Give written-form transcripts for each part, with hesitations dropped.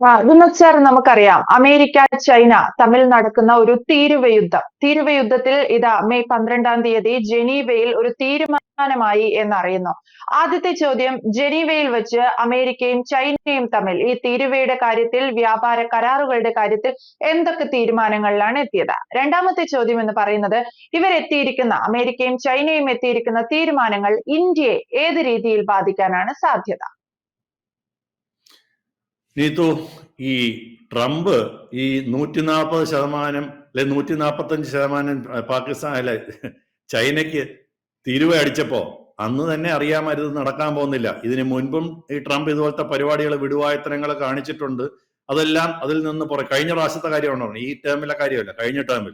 Vinod sir, നമുക്കറിയാം America China തമ്മിൽ നടക്കുന്ന ഒരു തീരുവയുദ്ധത്തിൽ മെയ് 12-ാം തീയതി ജനീവയിൽ ഒരു തീരുമാനമായി എന്നറിയുന്നു. ആദ്യത്തെ ചോദ്യം, ജനീവയിൽ വെച്ച് അമേരിക്കയും ചൈനയും തമ്മിൽ ഈ തീരുവയുടെ കാര്യത്തിൽ, വ്യാപാര കരാറുകളുടെ കാര്യത്തിൽ എന്തൊക്കെ തീരുമാനങ്ങളിലാണ് എത്തിയത്? രണ്ടാമത്തെ ചോദ്യം എന്ന് പറയുന്നത്, അമേരിക്കയും ചൈനയും എത്തിയിരിക്കുന്ന തീരുമാനങ്ങൾ ഇന്ത്യയെ ഏത് രീതിയിൽ ബാധിക്കാനാണ് സാധ്യത? നീതു, ഈ ട്രംപ് ഈ 140% അല്ലെ 145% പാകിസ്ഥാൻ അല്ലെ ചൈനയ്ക്ക് തീരുവ അടിച്ചപ്പോ അന്ന് തന്നെ അറിയാമായിരുന്നു നടക്കാൻ പോകുന്നില്ല. ഇതിന് മുൻപും ഈ ട്രംപ് ഇതുപോലത്തെ പരിപാടികൾ, വിടുവായത്തനങ്ങൾ കാണിച്ചിട്ടുണ്ട്. അതെല്ലാം അതിൽ നിന്ന് കഴിഞ്ഞ പ്രാവശ്യത്തെ കാര്യമാണ്, ഈ ടേമിലെ കാര്യമല്ല, കഴിഞ്ഞ ടേമിൽ.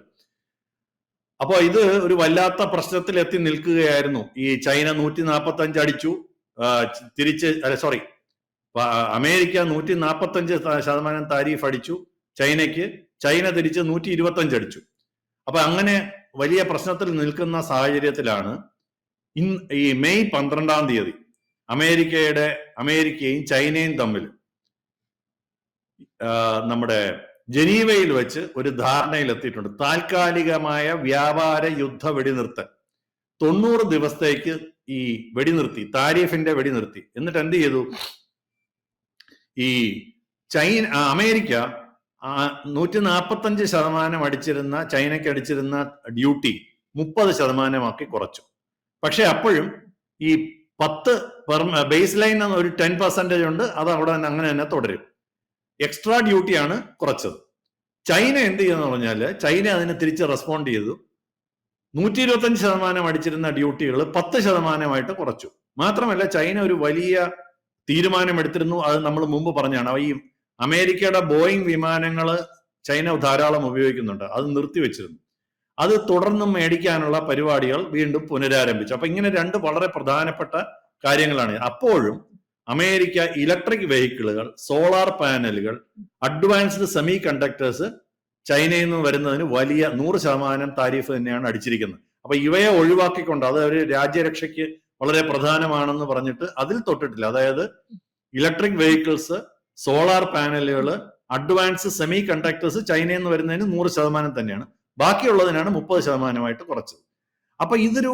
അപ്പൊ ഇത് ഒരു വല്ലാത്ത പ്രശ്നത്തിൽ എത്തി നിൽക്കുകയായിരുന്നു. ഈ ചൈന 145 അടിച്ചു, അമേരിക്ക 145% താരിഫ് അടിച്ചു ചൈനയ്ക്ക്, ചൈന തിരിച്ച് 125 അടിച്ചു. അപ്പൊ അങ്ങനെ വലിയ പ്രശ്നത്തിൽ നിൽക്കുന്ന സാഹചര്യത്തിലാണ് ഈ മെയ് 12-ാം തീയതി അമേരിക്കയും ചൈനയും തമ്മിൽ നമ്മുടെ ജനീവയിൽ വെച്ച് ഒരു ധാരണയിൽ എത്തിയിട്ടുണ്ട്. താൽക്കാലികമായ വ്യാപാര യുദ്ധ വെടിനിർത്തൽ 90 ദിവസത്തേക്ക് ഈ വെടിനിർത്തി, താരിഫിന്റെ വെടിനിർത്തി. എന്നിട്ട് എന്ത് ചെയ്തു? ഈ അമേരിക്ക 145% അടിച്ചിരുന്ന, ചൈനയ്ക്ക് അടിച്ചിരുന്ന ഡ്യൂട്ടി 30% കുറച്ചു. പക്ഷെ അപ്പോഴും ഈ 10 ബേസ് ലൈൻ ഒരു 10% ഉണ്ട്, അത് അവിടെ അങ്ങനെ തന്നെ തുടരും. എക്സ്ട്രാ ഡ്യൂട്ടിയാണ് കുറച്ചത്. ചൈന എന്ത് ചെയ്യുന്ന പറഞ്ഞാല്, ചൈന അതിന് തിരിച്ച് റെസ്പോണ്ട് ചെയ്തു. 125% അടിച്ചിരുന്ന ഡ്യൂട്ടികൾ 10% കുറച്ചു. മാത്രമല്ല, ചൈന ഒരു വലിയ തീരുമാനമെടുത്തിരുന്നു. അത് നമ്മൾ മുമ്പ് പറഞ്ഞാണ്. ഈ അമേരിക്കയുടെ ബോയിങ് വിമാനങ്ങൾ ചൈന ധാരാളം ഉപയോഗിക്കുന്നുണ്ട്, അത് നിർത്തിവെച്ചിരുന്നു. അത് തുടർന്നും മേടിക്കാനുള്ള പരിപാടികൾ വീണ്ടും പുനരാരംഭിച്ചു. അപ്പൊ ഇങ്ങനെ രണ്ട് വളരെ പ്രധാനപ്പെട്ട കാര്യങ്ങളാണ്. അപ്പോഴും അമേരിക്ക ഇലക്ട്രിക് വെഹിക്കിളുകൾ, സോളാർ പാനലുകൾ, അഡ്വാൻസ്ഡ് സെമി കണ്ടക്ടേഴ്സ് ചൈനയിൽ നിന്ന് വരുന്നതിന് വലിയ 100% താരിഫ് തന്നെയാണ് അടിച്ചിരിക്കുന്നത്. അപ്പൊ ഇവയെ ഒഴിവാക്കിക്കൊണ്ട്, അത് ഒരു രാജ്യരക്ഷയ്ക്ക് വളരെ പ്രധാനമാണെന്ന് പറഞ്ഞിട്ട് അതിൽ തൊട്ടിട്ടില്ല. അതായത് ഇലക്ട്രിക് വെഹിക്കിൾസ്, സോളാർ പാനലുകൾ, അഡ്വാൻസ് സെമി കണ്ടക്ടേഴ്സ് ചൈനയിൽ നിന്ന് വരുന്നതിന് 100% തന്നെയാണ്. ബാക്കിയുള്ളതിനാണ് 30% കുറച്ചത്. അപ്പൊ ഇതൊരു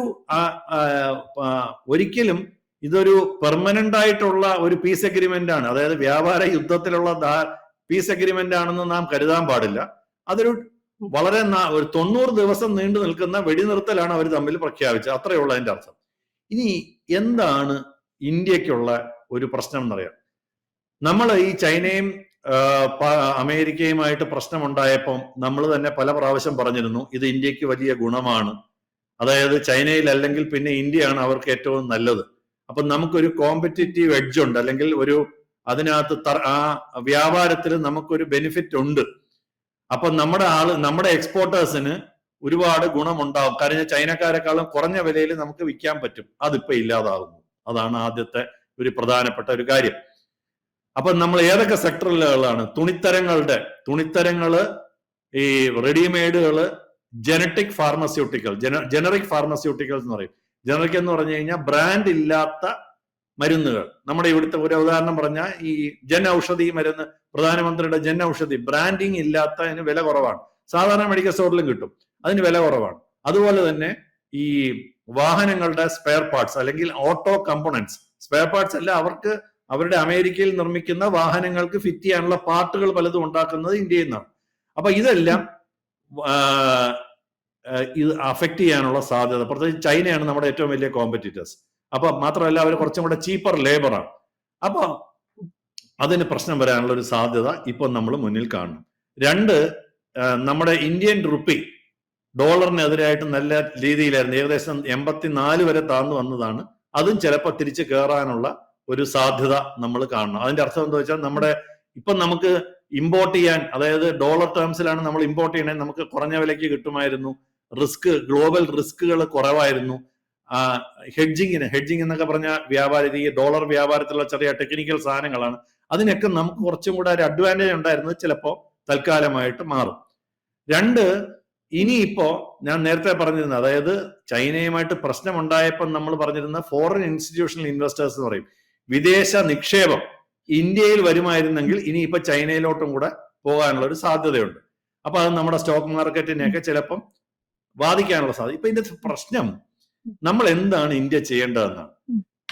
ഒരിക്കലും ഇതൊരു പെർമനന്റ് ആയിട്ടുള്ള ഒരു പീസ് അഗ്രിമെന്റ് ആണ്. അതായത് വ്യാപാര യുദ്ധത്തിലുള്ള പീസ് അഗ്രിമെന്റ് ആണെന്ന് നാം കരുതാൻ പാടില്ല. അതൊരു വളരെ ഒരു 90 ദിവസം നീണ്ടു നിൽക്കുന്ന വെടിനിർത്തലാണ് അവർ തമ്മിൽ പ്രഖ്യാപിച്ചത്. അത്രയുള്ള അതിന്റെ അർത്ഥം. ഇനി എന്താണ് ഇന്ത്യക്കുള്ള ഒരു പ്രശ്നം എന്നറിയാം. നമ്മൾ ഈ ചൈനയും അമേരിക്കയുമായിട്ട് പ്രശ്നമുണ്ടായപ്പം നമ്മൾ തന്നെ പല പ്രാവശ്യം പറഞ്ഞിരുന്നു, ഇത് ഇന്ത്യക്ക് വലിയ ഗുണമാണ്. അതായത് ചൈനയിൽ അല്ലെങ്കിൽ പിന്നെ ഇന്ത്യയാണ് അവർക്ക് ഏറ്റവും നല്ലത്. അപ്പൊ നമുക്കൊരു കോമ്പറ്റിറ്റീവ് എഡ്ജ് ഉണ്ട്, അല്ലെങ്കിൽ ഒരു അതിനകത്ത് ആ വ്യാപാരത്തിൽ നമുക്കൊരു ബെനിഫിറ്റ് ഉണ്ട്. അപ്പൊ നമ്മുടെ എക്സ്പോർട്ടേഴ്സിന് ഒരുപാട് ഗുണമുണ്ടാവും. കാരണം ചൈനക്കാരെക്കാളും കുറഞ്ഞ വിലയിൽ നമുക്ക് വിൽക്കാൻ പറ്റും. അതിപ്പോ ഇല്ലാതാകുന്നു. അതാണ് ആദ്യത്തെ ഒരു പ്രധാനപ്പെട്ട ഒരു കാര്യം. അപ്പൊ നമ്മൾ ഏതൊക്കെ സെക്ടറുകളാണ്? തുണിത്തരങ്ങള്, ഈ റെഡിമെയ്ഡുകള്, ജനറിക് ഫാർമസ്യൂട്ടിക്കൽസ് എന്ന് പറയും. ജനറിക് എന്ന് പറഞ്ഞു കഴിഞ്ഞാൽ ബ്രാൻഡ് ഇല്ലാത്ത മരുന്നുകൾ. നമ്മുടെ ഇവിടുത്തെ ഒരു ഉദാഹരണം പറഞ്ഞാൽ ഈ ജൻ ഔഷധി മരുന്ന്, പ്രധാനമന്ത്രിയുടെ ജൻ ഔഷധി, ബ്രാൻഡിങ് ഇല്ലാത്തതിന് വില കുറവാണ്. സാധാരണ മെഡിക്കൽ സ്റ്റോറിലും കിട്ടും, അതിന് വില കുറവാണ്. അതുപോലെ തന്നെ ഈ വാഹനങ്ങളുടെ സ്പെയർ പാർട്സ് അല്ലെങ്കിൽ ഓട്ടോ കമ്പോണൻസ്, സ്പെയർ പാർട്സ് അല്ല, അവരുടെ അമേരിക്കയിൽ നിർമ്മിക്കുന്ന വാഹനങ്ങൾക്ക് ഫിറ്റ് ചെയ്യാനുള്ള പാർട്ടുകൾ പലതും ഉണ്ടാക്കുന്നത് ഇന്ത്യയിൽ നിന്നാണ്. അപ്പൊ ഇതെല്ലാം ഇത് അഫക്ട് ചെയ്യാനുള്ള സാധ്യത, പ്രത്യേകിച്ച് ചൈനയാണ് നമ്മുടെ ഏറ്റവും വലിയ കോമ്പറ്റീറ്റേഴ്സ്. അപ്പൊ മാത്രമല്ല, അവർ കുറച്ചും കൂടെ ചീപ്പർ ലേബറാണ്. അപ്പൊ അതിന് പ്രശ്നം വരാനുള്ള ഒരു സാധ്യത ഇപ്പൊ നമ്മൾ മുന്നിൽ കാണുന്നു. നമ്മുടെ ഇന്ത്യൻ റുപ്പി ഡോളറിനെതിരായിട്ട് നല്ല രീതിയിലായിരുന്നു. ഏകദേശം 84 വരെ താഴ്ന്നു വന്നതാണ്. അതും ചിലപ്പോൾ തിരിച്ച് കയറാനുള്ള ഒരു സാധ്യത നമ്മൾ കാണണം. അതിന്റെ അർത്ഥം എന്താ വെച്ചാൽ, നമുക്ക് ഇമ്പോർട്ട് ചെയ്യാൻ, അതായത് ഡോളർ ടേംസിലാണ് നമ്മൾ ഇമ്പോർട്ട് ചെയ്യണേ, നമുക്ക് കുറഞ്ഞ വിലയ്ക്ക് കിട്ടുമായിരുന്നു. ഗ്ലോബൽ റിസ്കുകൾ കുറവായിരുന്നു. ഹെഡ്ജിങ് എന്നൊക്കെ പറഞ്ഞ ഈ ഡോളർ വ്യാപാരത്തിലുള്ള ചെറിയ ടെക്നിക്കൽ സാധനങ്ങളാണ്. അതിനൊക്കെ നമുക്ക് കുറച്ചും കൂടെ ഒരു അഡ്വാൻറ്റേജ് ഉണ്ടായിരുന്നത് ചിലപ്പോൾ തൽക്കാലമായിട്ട് മാറും. ഇനിയിപ്പോ ഞാൻ നേരത്തെ പറഞ്ഞിരുന്നത്, അതായത് ചൈനയുമായിട്ട് പ്രശ്നമുണ്ടായപ്പോൾ നമ്മൾ പറഞ്ഞിരുന്ന ഫോറിൻ ഇൻസ്റ്റിറ്റ്യൂഷണൽ ഇൻവെസ്റ്റേഴ്സ് എന്ന് പറയും, വിദേശ നിക്ഷേപം ഇന്ത്യയിൽ വരുമായിരുന്നെങ്കിൽ ഇനിയിപ്പോ ചൈനയിലോട്ടും കൂടെ പോകാനുള്ള ഒരു സാധ്യതയുണ്ട്. അപ്പൊ അത് നമ്മുടെ സ്റ്റോക്ക് മാർക്കറ്റിനെയൊക്കെ ചിലപ്പം ബാധിക്കാനുള്ള സാധ്യത. ഇപ്പൊ ഇതിന്റെ പ്രശ്നം നമ്മൾ എന്താണ് ഇന്ത്യ ചെയ്യേണ്ടതെന്നാണ്.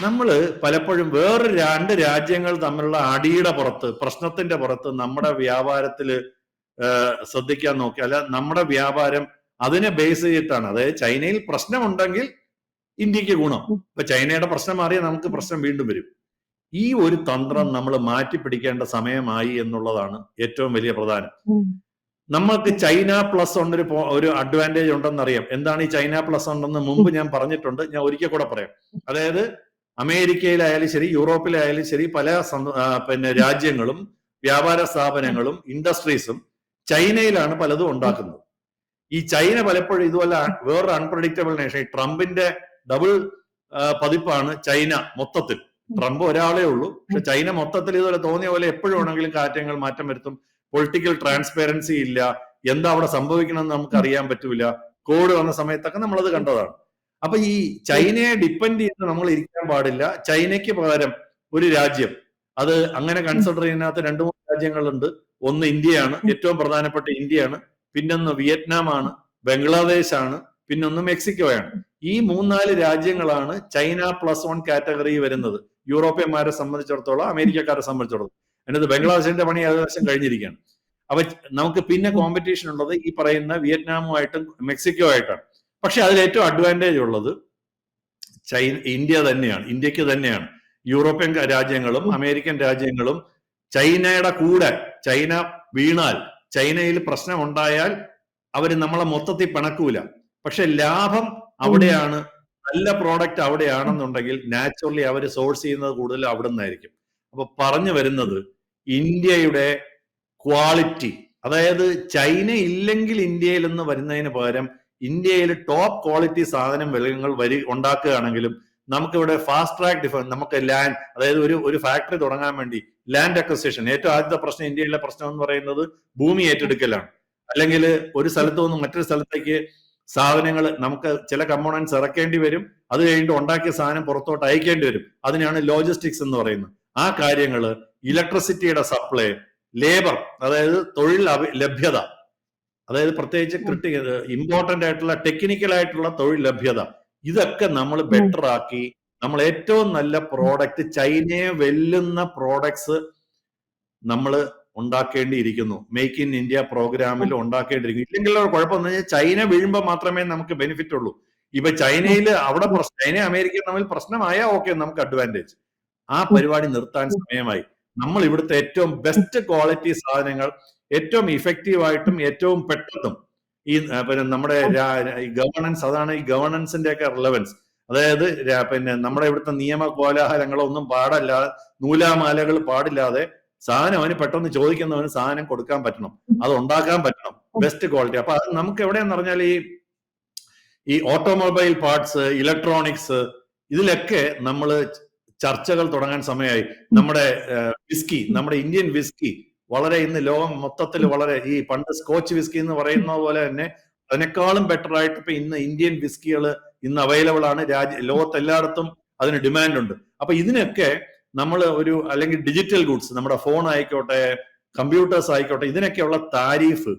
നമ്മൾ പലപ്പോഴും വേറെ രണ്ട് രാജ്യങ്ങൾ തമ്മിലുള്ള അടിയുടെ പുറത്ത്, പ്രശ്നത്തിന്റെ പുറത്ത് നമ്മുടെ വ്യാപാരത്തില് ശ്രദ്ധിക്കാൻ നോക്കിയാൽ നമ്മുടെ വ്യാപാരം അതിനെ ബേസ് ചെയ്തിട്ടാണ്. അതായത് ചൈനയിൽ പ്രശ്നമുണ്ടെങ്കിൽ ഇന്ത്യക്ക് ഗുണം. ഇപ്പൊ ചൈനയുടെ പ്രശ്നം മാറിയാൽ നമുക്ക് പ്രശ്നം വീണ്ടും വരും. ഈ ഒരു തന്ത്രം നമ്മൾ മാറ്റിപ്പിടിക്കേണ്ട സമയമായി എന്നുള്ളതാണ് ഏറ്റവും വലിയ പ്രധാനം. നമ്മൾക്ക് ചൈന പ്ലസ് ഒരു അഡ്വാൻറ്റേജ് ഉണ്ടെന്നറിയാം. എന്താണ് ഈ ചൈന പ്ലസ് ഉണ്ടെന്ന് മുമ്പ് ഞാൻ പറഞ്ഞിട്ടുണ്ട്, ഞാൻ ഒരിക്കൽ കൂടെ പറയാം. അതായത് അമേരിക്കയിലായാലും ശരി, യൂറോപ്പിലായാലും ശരി, പല രാജ്യങ്ങളും വ്യാപാര സ്ഥാപനങ്ങളും ഇൻഡസ്ട്രീസും ചൈനയിലാണ് പലതും ഉണ്ടാക്കുന്നത്. ഈ ചൈന പലപ്പോഴും ഇതുപോലെ വേറൊരു അൺപ്രഡിക്റ്റബിൾ നേഷൻ, ഈ ട്രംപിന്റെ ഡബിൾ പതിപ്പാണ് ചൈന മൊത്തത്തിൽ. ട്രംപ് ഒരാളേ ഉള്ളൂ, പക്ഷെ ചൈന മൊത്തത്തിൽ ഇതുപോലെ തോന്നിയ പോലെ എപ്പോഴും ആണെങ്കിലും കാര്യങ്ങൾ മാറ്റം വരുത്തും. പൊളിറ്റിക്കൽ ട്രാൻസ്പെറൻസി ഇല്ല, എന്താ അവിടെ സംഭവിക്കണമെന്ന് നമുക്ക് അറിയാൻ പറ്റൂല. കോവിഡ് വന്ന സമയത്തൊക്കെ നമ്മളത് കണ്ടതാണ്. അപ്പൊ ഈ ചൈനയെ ഡിപ്പെൻഡ് ചെയ്ത് നമ്മൾ ഇരിക്കാൻ പാടില്ല. ചൈനയ്ക്ക് പകരം ഒരു രാജ്യം, അത് അങ്ങനെ കൺസിഡർ ചെയ്യുന്നതിനകത്ത് 2-3 രാജ്യങ്ങളുണ്ട്. ഒന്ന് ഇന്ത്യയാണ്, ഏറ്റവും പ്രധാനപ്പെട്ട ഇന്ത്യയാണ്. പിന്നൊന്ന് വിയറ്റ്നാം ആണ്, ബംഗ്ലാദേശ് ആണ്, പിന്നൊന്ന് മെക്സിക്കോയാണ്. ഈ 3-4 രാജ്യങ്ങളാണ് ചൈന +1 കാറ്റഗറി വരുന്നത്, യൂറോപ്യന്മാരെ സംബന്ധിച്ചിടത്തോളം, അമേരിക്കക്കാരെ സംബന്ധിച്ചിടത്തോളം. എന്നിട്ട് ബംഗ്ലാദേശിന്റെ പണി ഏകദേശം കഴിഞ്ഞിരിക്കുകയാണ്. അപ്പൊ നമുക്ക് പിന്നെ കോമ്പറ്റീഷൻ ഉള്ളത് ഈ പറയുന്ന വിയറ്റ്നാമുമായിട്ടും മെക്സിക്കോ ആയിട്ടാണ്. പക്ഷെ അതിൽ ഏറ്റവും അഡ്വാൻറ്റേജ് ഉള്ളത് ഇന്ത്യ തന്നെയാണ്, ഇന്ത്യക്ക് തന്നെയാണ്. യൂറോപ്യൻ രാജ്യങ്ങളും അമേരിക്കൻ രാജ്യങ്ങളും ചൈനയുടെ കൂടെ, ചൈന വീണാൽ, ചൈനയിൽ പ്രശ്നം ഉണ്ടായാൽ അവര് നമ്മളെ മൊത്തത്തിൽ പിണക്കൂല. പക്ഷെ ലാഭം അവിടെയാണ്, നല്ല പ്രോഡക്റ്റ് അവിടെയാണെന്നുണ്ടെങ്കിൽ നാച്ചുറലി അവർ സോഴ്സ് ചെയ്യുന്നത് കൂടുതൽ അവിടെ നിന്നായിരിക്കും. അപ്പൊ പറഞ്ഞു വരുന്നത് ഇന്ത്യയുടെ ക്വാളിറ്റി, അതായത് ചൈന ഇല്ലെങ്കിൽ ഇന്ത്യയിൽ നിന്ന് വരുന്നതിന് പകരം ഇന്ത്യയിൽ ടോപ്പ് ക്വാളിറ്റി സാധനം വിലകൾ ഉണ്ടാക്കുകയാണെങ്കിലും നമുക്കിവിടെ ഫാസ്റ്റ് ട്രാക്ക് ഡിഫറൻസ്, നമുക്ക് ലാൻഡ്, അതായത് ഒരു ഫാക്ടറി തുടങ്ങാൻ വേണ്ടി ലാൻഡ് അക്വസിഷൻ. ഏറ്റവും ആദ്യത്തെ പ്രശ്നം, ഇന്ത്യയിലെ പ്രശ്നം എന്ന് പറയുന്നത് ഭൂമി ഏറ്റെടുക്കലാണ്. അല്ലെങ്കിൽ ഒരു സ്ഥലത്ത് നിന്ന് മറ്റൊരു സ്ഥലത്തേക്ക് സാധനങ്ങൾ, നമുക്ക് ചില കമ്പോണൻസ് ഇറക്കേണ്ടി വരും, അത് കഴിഞ്ഞിട്ട് ഉണ്ടാക്കിയ സാധനം പുറത്തോട്ട് അയക്കേണ്ടി വരും. അതിനാണ് ലോജിസ്റ്റിക്സ് എന്ന് പറയുന്നത്. ആ കാര്യങ്ങള്, ഇലക്ട്രിസിറ്റിയുടെ സപ്ലൈ, ലേബർ, അതായത് തൊഴിൽ ലഭ്യത, അതായത് പ്രത്യേകിച്ച് ഇമ്പോർട്ടന്റ് ആയിട്ടുള്ള ടെക്നിക്കൽ ആയിട്ടുള്ള തൊഴിൽ ലഭ്യത, ഇതൊക്കെ നമ്മൾ ബെറ്റർ ആക്കി നമ്മൾ ഏറ്റവും നല്ല പ്രോഡക്റ്റ്, ചൈനയെ വെല്ലുന്ന പ്രോഡക്ട്സ് നമ്മൾ ഉണ്ടാക്കേണ്ടിയിരിക്കുന്നു. മേക്ക് ഇൻ ഇന്ത്യ പ്രോഗ്രാമിൽ ഉണ്ടാക്കേണ്ടിയിരിക്കുന്നു. ഇല്ലെങ്കിൽ കുഴപ്പം എന്ന് വെച്ചാൽ ചൈന വീഴുമ്പോൾ മാത്രമേ നമുക്ക് ബെനിഫിറ്റ് ഉള്ളൂ. ഇപ്പൊ ചൈനയിൽ അവിടെ ചൈന അമേരിക്ക തമ്മിൽ പ്രശ്നമായാൽ ഓക്കെ, നമുക്ക് അഡ്വാൻറ്റേജ്. ആ പരിപാടി നിർത്താൻ സമയമായി. നമ്മൾ ഇവിടുത്തെ ഏറ്റവും ബെസ്റ്റ് ക്വാളിറ്റി സാധനങ്ങൾ ഏറ്റവും ഇഫക്റ്റീവ് ആയിട്ടും ഏറ്റവും പെട്ടെന്നും ഈ നമ്മുടെ ഗവേണൻസ്, അതാണ് ഈ ഗവേണൻസിന്റെ ഒക്കെ റിലവൻസ്. അതായത് നമ്മുടെ ഇവിടുത്തെ നിയമ കോലാഹലങ്ങളൊന്നും പാടില്ലാതെ, നൂലാമാലകൾ പാടില്ലാതെ സാധനം അവന് പെട്ടെന്ന് ചോദിക്കുന്നവന് സാധനം കൊടുക്കാൻ പറ്റണം, അത് ഉണ്ടാക്കാൻ പറ്റണം, ബെസ്റ്റ് ക്വാളിറ്റി. അപ്പൊ അത് നമുക്ക് എവിടെയെന്ന് പറഞ്ഞാൽ ഈ ഓട്ടോമൊബൈൽ പാർട്സ്, ഇലക്ട്രോണിക്സ്, ഇതിലൊക്കെ നമ്മൾ ചർച്ചകൾ തുടങ്ങാൻ സമയമായി. നമ്മുടെ വിസ്കി, നമ്മുടെ ഇന്ത്യൻ വിസ്കി വളരെ ഇന്ന് ലോകം മൊത്തത്തിൽ വളരെ, ഈ പണ്ട് സ്കോച്ച് വിസ്കി എന്ന് പറയുന്ന പോലെ തന്നെ അതിനേക്കാളും ബെറ്റർ ആയിട്ട് ഇപ്പൊ ഇന്ന് ഇന്ത്യൻ വിസ്കികൾ ഇന്ന് അവൈലബിൾ ആണ്. ലോകത്തെല്ലായിടത്തും അതിന് ഡിമാൻഡ് ഉണ്ട്. അപ്പൊ ഇതിനൊക്കെ നമ്മൾ അല്ലെങ്കിൽ ഡിജിറ്റൽ ഗുഡ്സ്, നമ്മുടെ ഫോൺ ആയിക്കോട്ടെ, കമ്പ്യൂട്ടേഴ്സ് ആയിക്കോട്ടെ, ഇതിനൊക്കെയുള്ള താരീഫ്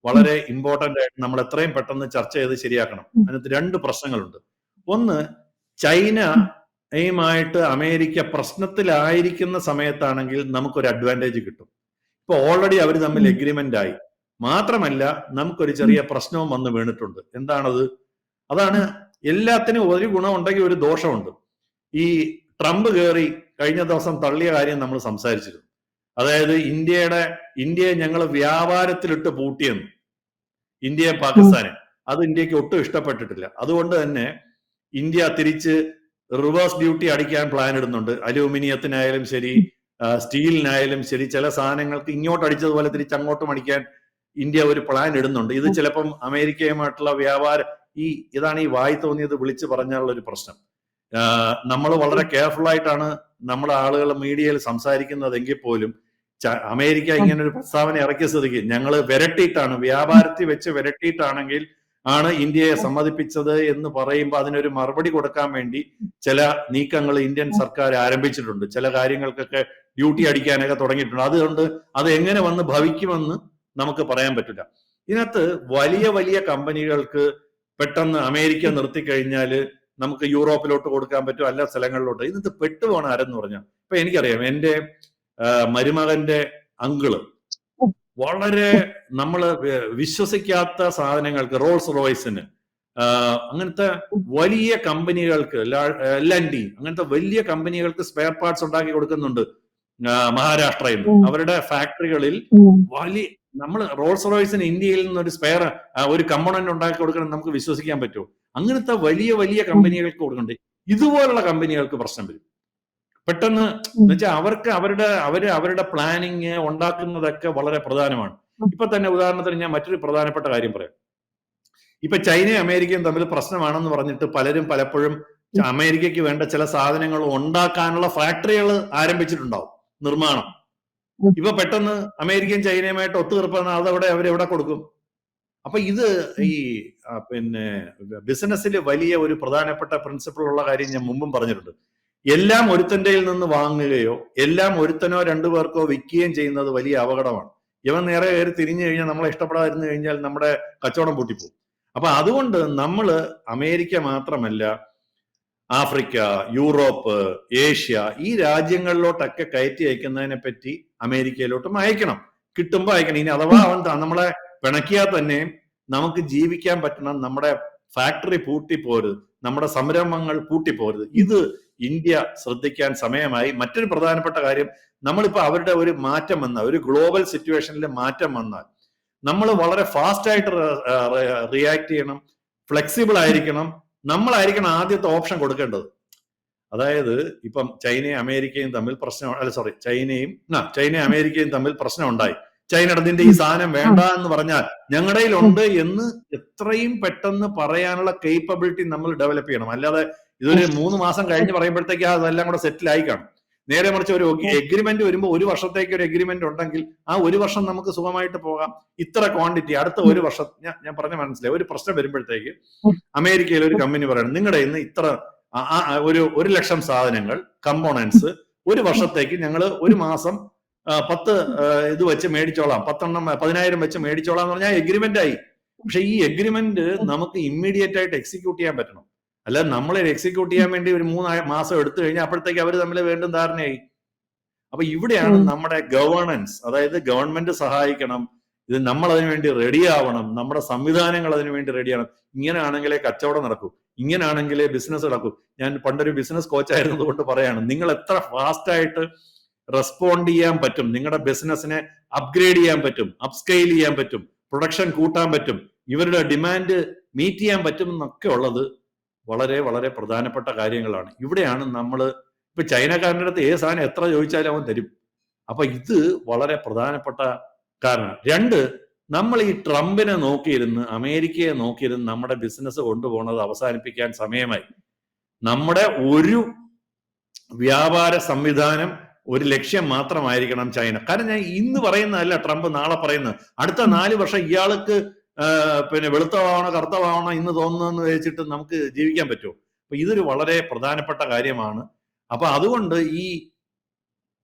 വളരെ ഇമ്പോർട്ടന്റ് ആയിട്ട് നമ്മൾ എത്രയും പെട്ടെന്ന് ചർച്ച ചെയ്ത് ശരിയാക്കണം. അതിനകത്ത് 2 പ്രശ്നങ്ങളുണ്ട്. ഒന്ന്, ചൈനയുമായിട്ട് അമേരിക്ക പ്രശ്നത്തിലായിരിക്കുന്ന സമയത്താണെങ്കിൽ നമുക്കൊരു അഡ്വാൻറ്റേജ് കിട്ടും. ഇപ്പൊ ഓൾറെഡി അവർ തമ്മിൽ എഗ്രിമെന്റ് ആയി. മാത്രമല്ല നമുക്കൊരു ചെറിയ പ്രശ്നവും വന്ന് വീണിട്ടുണ്ട്. എന്താണത്? അതാണ് എല്ലാത്തിനും ഒരു ഗുണം ഉണ്ടെങ്കിൽ ഒരു ദോഷമുണ്ട്. ഈ ട്രംപ് കയറി കഴിഞ്ഞ ദിവസം തള്ളിയ കാര്യം നമ്മൾ സംസാരിച്ചിരുന്നു. അതായത് ഇന്ത്യയെ ഞങ്ങൾ വ്യാപാരത്തിലിട്ട് പൂട്ടിയെന്ന്, ഇന്ത്യയെ പാകിസ്ഥാനെ. അത് ഇന്ത്യക്ക് ഒട്ടും ഇഷ്ടപ്പെട്ടിട്ടില്ല. അതുകൊണ്ട് തന്നെ ഇന്ത്യ തിരിച്ച് റിവേഴ്സ് ഡ്യൂട്ടി അടിക്കാൻ പ്ലാൻ ഇടുന്നുണ്ട്. അലൂമിനിയത്തിനായാലും ശരി, സ്റ്റീലിനായാലും ശരി, ചില സാധനങ്ങൾക്ക് ഇങ്ങോട്ട് അടിച്ചതുപോലെ തിരിച്ച് അങ്ങോട്ടും അടിക്കാൻ ഇന്ത്യ ഒരു പ്ലാൻ ഇടുന്നുണ്ട്. ഇത് ചിലപ്പം അമേരിക്കയുമായിട്ടുള്ള ഇതാണ് ഈ വായി തോന്നിയത് വിളിച്ചു പറഞ്ഞുള്ള ഒരു പ്രശ്നം. നമ്മൾ വളരെ കെയർഫുൾ ആയിട്ടാണ് നമ്മുടെ ആളുകൾ മീഡിയയിൽ സംസാരിക്കുന്നതെങ്കിൽ പോലും അമേരിക്ക ഇങ്ങനെ ഒരു പ്രസ്താവന ഇറക്കിയ സ്ഥിതിക്ക് ഞങ്ങൾ വിരട്ടിയിട്ടാണ്, വ്യാപാരത്തിൽ വെച്ച് വിരട്ടിയിട്ടാണെങ്കിൽ ആണ് ഇന്ത്യയെ സമ്മതിപ്പിച്ചത് എന്ന് പറയുമ്പോൾ അതിനൊരു മറുപടി കൊടുക്കാൻ വേണ്ടി ചില നീക്കങ്ങൾ ഇന്ത്യൻ സർക്കാർ ആരംഭിച്ചിട്ടുണ്ട്. ചില കാര്യങ്ങൾക്കൊക്കെ ഡ്യൂട്ടി അടിക്കാനൊക്കെ തുടങ്ങിയിട്ടുണ്ട്. അതുകൊണ്ട് അത് എങ്ങനെ വന്ന് ഭവിക്കുമെന്ന് നമുക്ക് പറയാൻ പറ്റില്ല. ഇതിനകത്ത് വലിയ വലിയ കമ്പനികൾക്ക് പെട്ടെന്ന് അമേരിക്ക നിർത്തിക്കഴിഞ്ഞാൽ നമുക്ക് യൂറോപ്പിലോട്ട് കൊടുക്കാൻ പറ്റും, അല്ല സ്ഥലങ്ങളിലോട്ട്. ഇതിനകത്ത് പെട്ടുപോകണം ആരെന്ന് പറഞ്ഞാൽ, ഇപ്പൊ എനിക്കറിയാം എന്റെ മരുമകന്റെ അങ്കിള് വളരെ നമ്മൾ വിശ്വസിക്കാത്ത സാധനങ്ങൾക്ക്, റോൾസ് റോയ്സിന്, അങ്ങനത്തെ വലിയ കമ്പനികൾക്ക്, L&T അങ്ങനത്തെ വലിയ കമ്പനികൾക്ക് സ്പെയർ പാർട്സ് ഉണ്ടാക്കി കൊടുക്കുന്നുണ്ട് മഹാരാഷ്ട്രയിൽ നിന്ന്. അവരുടെ ഫാക്ടറികളിൽ വലിയ, നമ്മൾ റോൾസ് റോയ്സിന് ഇന്ത്യയിൽ നിന്ന് ഒരു സ്പെയർ ഒരു കമ്പോണന്റ് ഉണ്ടാക്കി കൊടുക്കണം നമുക്ക് വിശ്വസിക്കാൻ പറ്റുമോ? അങ്ങനത്തെ വലിയ വലിയ കമ്പനികൾക്ക് കൊടുക്കുന്നുണ്ട്. ഇതുപോലുള്ള കമ്പനികൾക്ക് പ്രശ്നം വരും പെട്ടെന്ന്. എന്നുവെച്ചാൽ അവർക്ക് അവരുടെ പ്ലാനിങ് ഉണ്ടാക്കുന്നതൊക്കെ വളരെ പ്രധാനമാണ്. ഇപ്പൊ തന്നെ ഉദാഹരണത്തിന് ഞാൻ മറ്റൊരു പ്രധാനപ്പെട്ട കാര്യം പറയാം. ഇപ്പൊ ചൈനയും അമേരിക്കയും തമ്മിൽ പ്രശ്നമാണെന്ന് പറഞ്ഞിട്ട് പലരും പലപ്പോഴും അമേരിക്കയ്ക്ക് വേണ്ട ചില സാധനങ്ങൾ ഉണ്ടാക്കാനുള്ള ഫാക്ടറികൾ ആരംഭിച്ചിട്ടുണ്ടാവും, നിർമ്മാണം. ഇപ്പൊ പെട്ടെന്ന് അമേരിക്കയും ചൈനയുമായിട്ട് ഒത്തുതീർപ്പാണ്, അതവിടെ അവരെവിടെ കൊടുക്കും? അപ്പൊ ഇത് ഈ പിന്നെ ബിസിനസ്സിൽ വലിയ ഒരു പ്രധാനപ്പെട്ട പ്രിൻസിപ്പിൾ ഉള്ള കാര്യം ഞാൻ മുമ്പും പറഞ്ഞിട്ടുണ്ട്. എല്ലാം ഒരുത്തൻ്റെയിൽ നിന്ന് വാങ്ങുകയോ എല്ലാം ഒരുത്തനോ രണ്ടു പേർക്കോ വിൽക്കുകയും ചെയ്യുന്നത് വലിയ അപകടമാണ്. ഇവൻ നേരെ കയറി തിരിഞ്ഞു കഴിഞ്ഞാൽ നമ്മളെ ഇഷ്ടപ്പെടാതിരുന്നു കഴിഞ്ഞാൽ നമ്മുടെ കച്ചവടം പൂട്ടിപ്പോകും. അപ്പൊ അതുകൊണ്ട് നമ്മള് അമേരിക്ക മാത്രമല്ല, ആഫ്രിക്ക, യൂറോപ്പ്, ഏഷ്യ, ഈ രാജ്യങ്ങളിലോട്ടൊക്കെ കയറ്റി അയക്കുന്നതിനെ പറ്റി അമേരിക്കയിലോട്ടും അയക്കണം, കിട്ടുമ്പോൾ അയക്കണം. ഇനി അഥവാ അവൻ നമ്മളെ പിണക്കിയാൽ തന്നെ നമുക്ക് ജീവിക്കാൻ പറ്റണം, നമ്മുടെ ഫാക്ടറി പൂട്ടിപ്പോരുത്, നമ്മുടെ സംരംഭങ്ങൾ പൂട്ടിപ്പോരുത്. ഇത് ഇന്ത്യ ശ്രദ്ധിക്കാൻ സമയമായി. മറ്റൊരു പ്രധാനപ്പെട്ട കാര്യം, നമ്മളിപ്പോ അവരുടെ ഒരു മാറ്റം വന്നാൽ, ഒരു ഗ്ലോബൽ സിറ്റുവേഷനിൽ മാറ്റം വന്നാൽ നമ്മൾ വളരെ ഫാസ്റ്റ് ആയിട്ട് റിയാക്ട് ചെയ്യണം, ഫ്ലെക്സിബിൾ ആയിരിക്കണം. നമ്മളായിരിക്കണം ആദ്യത്തെ ഓപ്ഷൻ കൊടുക്കേണ്ടത്. അതായത് ഇപ്പം ചൈനയും അമേരിക്കയും തമ്മിൽ ചൈനയും അമേരിക്കയും തമ്മിൽ പ്രശ്നം ഉണ്ടായി. ചൈനയുടെ നിന്റെ ഈ സാധനം വേണ്ട എന്ന് പറഞ്ഞാൽ ഞങ്ങളുടെ ഉണ്ട് എന്ന് എത്രയും പെട്ടെന്ന് പറയാനുള്ള കേപ്പബിലിറ്റി നമ്മൾ ഡെവലപ്പ് ചെയ്യണം. അല്ലാതെ ഇതൊരു 3 മാസം കഴിഞ്ഞ് പറയുമ്പോഴത്തേക്ക് അതെല്ലാം കൂടെ സെറ്റിൽ ആയി കാണും. നേരെ മറിച്ച് ഒരു എഗ്രിമെന്റ് വരുമ്പോൾ 1 വർഷത്തേക്ക് ഒരു എഗ്രിമെന്റ് ഉണ്ടെങ്കിൽ ആ 1 വർഷം നമുക്ക് സുഖമായിട്ട് പോകാം. ഇത്ര ക്വാണ്ടിറ്റി അടുത്ത 1 വർഷം, ഞാൻ പറഞ്ഞ മനസ്സിലായി. ഒരു പ്രശ്നം വരുമ്പോഴത്തേക്ക് അമേരിക്കയിൽ ഒരു കമ്പനി പറയണം, നിങ്ങളുടെ ഇന്ന് ഇത്ര ഒരു 1,00,000 സാധനങ്ങൾ, കമ്പോണൻസ് 1 വർഷത്തേക്ക് ഞങ്ങൾ 1 മാസം 10 ഇത് വെച്ച് മേടിച്ചോളാം, 10,000 വെച്ച് മേടിച്ചോളാം എന്ന് പറഞ്ഞാൽ എഗ്രിമെന്റ് ആയി. പക്ഷെ ഈ എഗ്രിമെന്റ് നമുക്ക് ഇമ്മീഡിയറ്റ് ആയിട്ട് എക്സിക്യൂട്ട് ചെയ്യാൻ പറ്റണം. അല്ലാതെ നമ്മളെ എക്സിക്യൂട്ട് ചെയ്യാൻ വേണ്ടി ഒരു 3 മാസം എടുത്തു കഴിഞ്ഞാൽ അപ്പോഴത്തേക്ക് അവർ തമ്മിൽ വീണ്ടും ധാരണയായി. അപ്പൊ ഇവിടെയാണ് നമ്മുടെ ഗവേണൻസ്, അതായത് ഗവൺമെന്റ് സഹായിക്കണം, ഇത് നമ്മൾ അതിനു വേണ്ടി റെഡി ആവണം, നമ്മുടെ സംവിധാനങ്ങൾ അതിനു വേണ്ടി റെഡിയാവണം. ഇങ്ങനെയാണെങ്കിലേ കച്ചവടം നടക്കൂ, ഇങ്ങനെയാണെങ്കിലേ ബിസിനസ് നടക്കൂ. ഞാൻ പണ്ടൊരു ബിസിനസ് കോച്ചായിരുന്നത് കൊണ്ട് പറയാണ്, നിങ്ങൾ എത്ര ഫാസ്റ്റ് ആയിട്ട് റെസ്പോണ്ട് ചെയ്യാൻ പറ്റും, നിങ്ങളുടെ ബിസിനസിനെ അപ്ഗ്രേഡ് ചെയ്യാൻ പറ്റും, അപ്സ്കെയിൽ ചെയ്യാൻ പറ്റും, പ്രൊഡക്ഷൻ കൂട്ടാൻ പറ്റും, ഇവരുടെ ഡിമാൻഡ് മീറ്റ് ചെയ്യാൻ പറ്റും എന്നൊക്കെ ഉള്ളത് വളരെ വളരെ പ്രധാനപ്പെട്ട കാര്യങ്ങളാണ്. ഇവിടെയാണ് നമ്മൾ ഇപ്പൊ ചൈനക്കാരൻ്റെ അടുത്ത് ഏത് സാധനം എത്ര ചോദിച്ചാലും അവൻ തരും. അപ്പൊ ഇത് വളരെ പ്രധാനപ്പെട്ട കാരണം. 2, നമ്മൾ ഈ ട്രംപിനെ നോക്കിയിരുന്ന്, അമേരിക്കയെ നോക്കിയിരുന്ന് നമ്മുടെ ബിസിനസ് കൊണ്ടുപോകുന്നത് അവസാനിപ്പിക്കാൻ സമയമായി. നമ്മുടെ ഒരു വ്യാപാര സംവിധാനം, ഒരു ലക്ഷ്യം മാത്രമായിരിക്കണം ചൈന. കാരണം ഞാൻ ഇന്ന് പറയുന്നതല്ല ട്രംപ് നാളെ പറയുന്നത്. അടുത്ത 4 വർഷം ഇയാൾക്ക് പിന്നെ വെളുത്തവാണോ കറുത്തവാണോ ഇന്ന് തോന്നുന്നതെന്ന് വെച്ചിട്ട് നമുക്ക് ജീവിക്കാൻ പറ്റുമോ? അപ്പൊ ഇതൊരു വളരെ പ്രധാനപ്പെട്ട കാര്യമാണ്. അപ്പൊ അതുകൊണ്ട്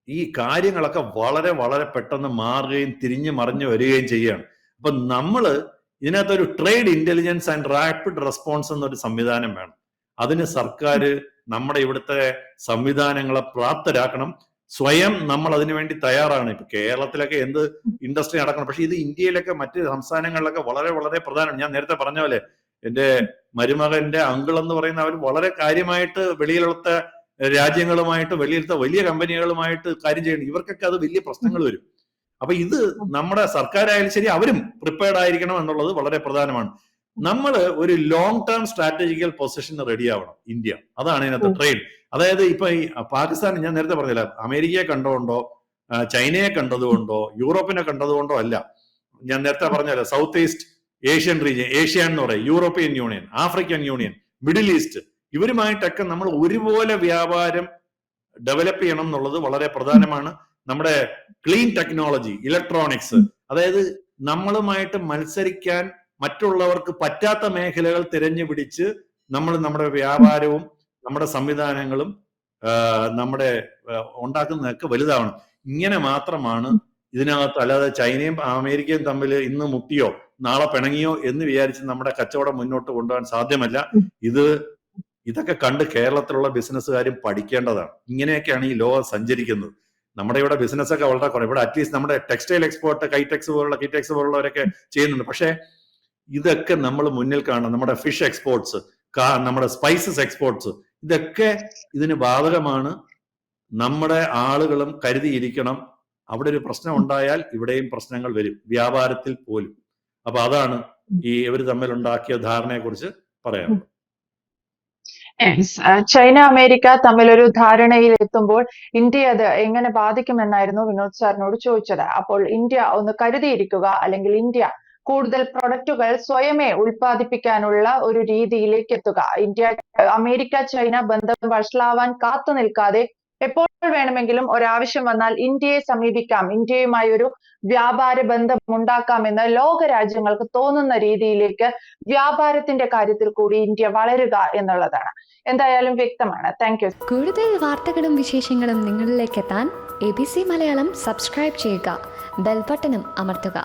ഈ കാര്യങ്ങളൊക്കെ വളരെ വളരെ പെട്ടെന്ന് മാറുകയും തിരിഞ്ഞു മറിഞ്ഞു വരികയും ചെയ്യുകയാണ്. അപ്പൊ നമ്മള് ഇതിനകത്തൊരു trade intelligence and rapid response എന്നൊരു സംവിധാനം വേണം. അതിന് സർക്കാർ നമ്മുടെ ഇവിടുത്തെ സംവിധാനങ്ങളെ പ്രാപ്തരാക്കണം. സ്വയം നമ്മൾ അതിനുവേണ്ടി തയ്യാറാണ്. ഇപ്പൊ കേരളത്തിലൊക്കെ എന്ത് ഇൻഡസ്ട്രി നടക്കണം, പക്ഷെ ഇത് ഇന്ത്യയിലൊക്കെ മറ്റ് സംസ്ഥാനങ്ങളിലൊക്കെ വളരെ വളരെ പ്രധാനം. ഞാൻ നേരത്തെ പറഞ്ഞ പോലെ എന്റെ മരുമകന്റെ അങ്കിൾ എന്ന് പറയുന്ന അവർ വളരെ കാര്യമായിട്ട് വെളിയിലത്തെ രാജ്യങ്ങളുമായിട്ട്, വെളിയിലത്തെ വലിയ കമ്പനികളുമായിട്ട് കാര്യം ചെയ്യണം. ഇവർക്കൊക്കെ അത് വലിയ പ്രശ്നങ്ങൾ വരും. അപ്പൊ ഇത് നമ്മുടെ സർക്കാരായാലും ശരി, അവരും പ്രിപ്പയർഡ് ആയിരിക്കണം എന്നുള്ളത് വളരെ പ്രധാനമാണ്. നമ്മൾ ഒരു ലോങ് ടേം സ്ട്രാറ്റജിക്കൽ പൊസിഷന് റെഡി ആവണം ഇന്ത്യ. അതാണ് ഇതിനകത്ത് ട്രേഡ്. അതായത് ഇപ്പൊ ഈ പാകിസ്ഥാൻ, ഞാൻ നേരത്തെ പറഞ്ഞില്ല, അമേരിക്കയെ കണ്ടുകൊണ്ടോ ചൈനയെ കണ്ടതുകൊണ്ടോ യൂറോപ്പിനെ കണ്ടതുകൊണ്ടോ അല്ല. ഞാൻ നേരത്തെ പറഞ്ഞല്ലോ, south east Asian region, Asia എന്ന് പറയും, European union, African union, middle east, ഇവരുമായിട്ടൊക്കെ നമ്മൾ ഒരുപോലെ വ്യാപാരം ഡെവലപ്പ് ചെയ്യണം എന്നുള്ളത് വളരെ പ്രധാനമാണ്. നമ്മുടെ ക്ലീൻ ടെക്നോളജി, ഇലക്ട്രോണിക്സ്, അതായത് നമ്മളുമായിട്ട് മത്സരിക്കാൻ മറ്റുള്ളവർക്ക് പറ്റാത്ത മേഖലകൾ തിരഞ്ഞു പിടിച്ച് നമ്മൾ നമ്മുടെ വ്യാപാരവും നമ്മുടെ സംവിധാനങ്ങളും നമ്മുടെ ഉണ്ടാക്കുന്നതൊക്കെ വലുതാവണം. ഇങ്ങനെ മാത്രമാണ് ഇതിനകത്ത്. അല്ലാതെ ചൈനയും അമേരിക്കയും തമ്മിൽ ഇന്ന് മുട്ടിയോ നാളെ പിണങ്ങിയോ എന്ന് വിചാരിച്ച് നമ്മുടെ കച്ചവടം മുന്നോട്ട് കൊണ്ടുപോകാൻ സാധ്യമല്ല. ഇതൊക്കെ കണ്ട് കേരളത്തിലുള്ള ബിസിനസ്സുകാരും പഠിക്കേണ്ടതാണ്. ഇങ്ങനെയൊക്കെയാണ് ഈ ലോകം സഞ്ചരിക്കുന്നത്. നമ്മുടെ ഇവിടെ ബിസിനസ്സൊക്കെ വളരെ കുറവ്. ഇവിടെ അറ്റ്ലീസ്റ്റ് നമ്മുടെ ടെക്സ്റ്റൈൽ എക്സ്പോർട്ട് കൈടെക്സ് പോലുള്ളവരൊക്കെ ചെയ്യുന്നുണ്ട്. പക്ഷെ ഇതൊക്കെ നമ്മൾ മുന്നിൽ കാണണം. നമ്മുടെ ഫിഷ് എക്സ്പോർട്സ്, നമ്മുടെ സ്പൈസസ് എക്സ്പോർട്സ്, ഇതൊക്കെ ഇതിന് ബാധകമാണ്. നമ്മുടെ ആളുകളും കരുതിയിരിക്കണം. അവിടെ ഒരു പ്രശ്നം ഉണ്ടായാൽ ഇവിടെയും പ്രശ്നങ്ങൾ വരും, വ്യാപാരത്തിൽ പോലും. അപ്പൊ അതാണ് ഈ ഇവർ തമ്മിലുണ്ടാക്കിയ ധാരണയെ കുറിച്ച് പറയാനുള്ളത്. ചൈന അമേരിക്ക തമ്മിലൊരു ധാരണയിൽ എത്തുമ്പോൾ ഇന്ത്യ അത് എങ്ങനെ ബാധിക്കുമെന്നായിരുന്നു വിനോദ് സാറിനോട് ചോദിച്ചത്. അപ്പോൾ ഇന്ത്യ ഒന്ന് കരുതിയിരിക്കുക, അല്ലെങ്കിൽ ഇന്ത്യ കൂടുതൽ പ്രൊഡക്റ്റുകൾ സ്വയമേ ഉൽപ്പാദിപ്പിക്കാനുള്ള ഒരു രീതിയിലേക്ക് എത്തുക. അമേരിക്ക ചൈന ബന്ധം വഷളാവാൻ കാത്തു നിൽക്കാതെ എപ്പോൾ വേണമെങ്കിലും ഒരാവശ്യം വന്നാൽ ഇന്ത്യയെ സമീപിക്കാം, ഇന്ത്യയുമായി ഒരു വ്യാപാര ബന്ധം ഉണ്ടാക്കാമെന്ന് ലോക രാജ്യങ്ങൾക്ക് തോന്നുന്ന രീതിയിലേക്ക് വ്യാപാരത്തിന്റെ കാര്യത്തിൽ കൂടി ഇന്ത്യ വളരുക എന്നുള്ളതാണ്. എന്തായാലും വ്യക്തമാണ്. Thank you. കൂടുതൽ വാർത്തകളും വിശേഷങ്ങളും നിങ്ങളിലേക്ക് എത്താൻ ABC മലയാളം സബ്സ്ക്രൈബ് ചെയ്യുക, ബെൽ ബട്ടണും അമർത്തുക.